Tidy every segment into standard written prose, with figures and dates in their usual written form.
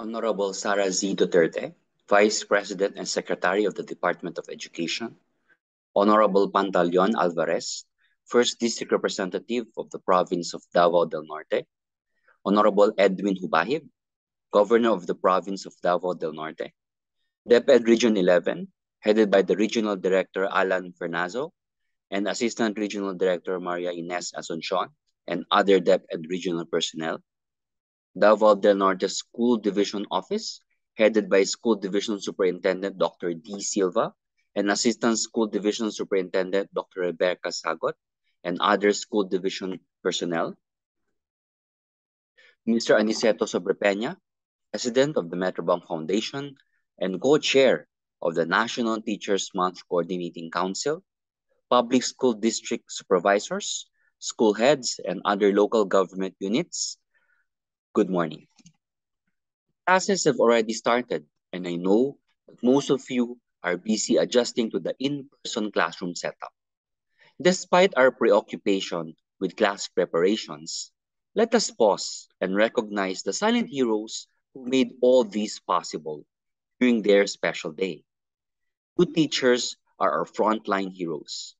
Honorable Sara Z. Duterte, Vice President and Secretary of the Department of Education, Honorable Pantaleon Alvarez, First District Representative of the Province of Davao del Norte, Honorable Edwin Hubahib, Governor of the Province of Davao del Norte, DepEd Region 11, headed by the Regional Director Alan Fernazo, and Assistant Regional Director Maria Ines Asuncion, and other DepEd regional personnel, Davao del Norte School Division Office, headed by School Division Superintendent Dr. D. Silva and Assistant School Division Superintendent Dr. Rebecca Sagot, and other school division personnel, Mr. Aniceto Sobrepeña, President of the Metrobank Foundation and co-chair of the National Teachers Month Coordinating Council, public school district supervisors, school heads, and other local government units, good morning. Classes have already started, and I know that most of you are busy adjusting to the in-person classroom setup. Despite our preoccupation with class preparations, let us pause and recognize the silent heroes who made all this possible during their special day. You teachers are our frontline heroes.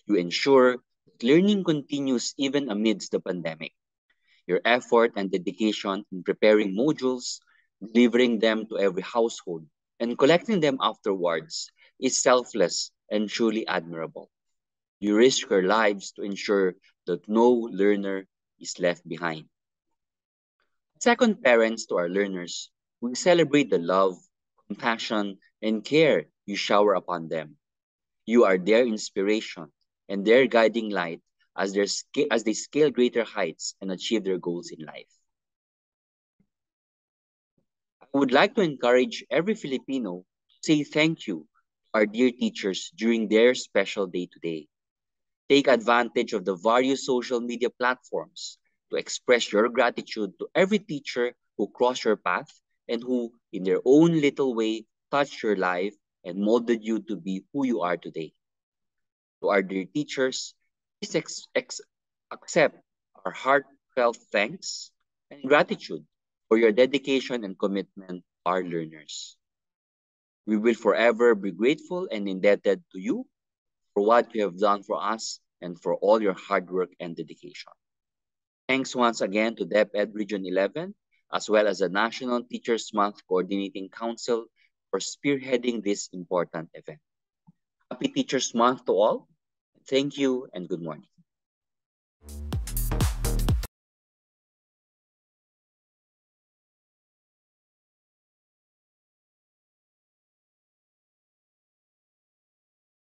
You ensure that learning continues even amidst the pandemic. Your effort and dedication in preparing modules, delivering them to every household, and collecting them afterwards is selfless and truly admirable. You risk your lives to ensure that no learner is left behind. Second parents to our learners, we celebrate the love, compassion, and care you shower upon them. You are their inspiration and their guiding light as they scale greater heights and achieve their goals in life. I would like to encourage every Filipino to say thank you to our dear teachers during their special day today. Take advantage of the various social media platforms to express your gratitude to every teacher who crossed your path and who, in their own little way, touched your life and molded you to be who you are today. To our dear teachers, please accept our heartfelt thanks and gratitude for your dedication and commitment to our learners. We will forever be grateful and indebted to you for what you have done for us and for all your hard work and dedication. Thanks once again to DepEd Region 11, as well as the National Teachers Month Coordinating Council for spearheading this important event. Happy Teachers Month to all. Thank you and good morning.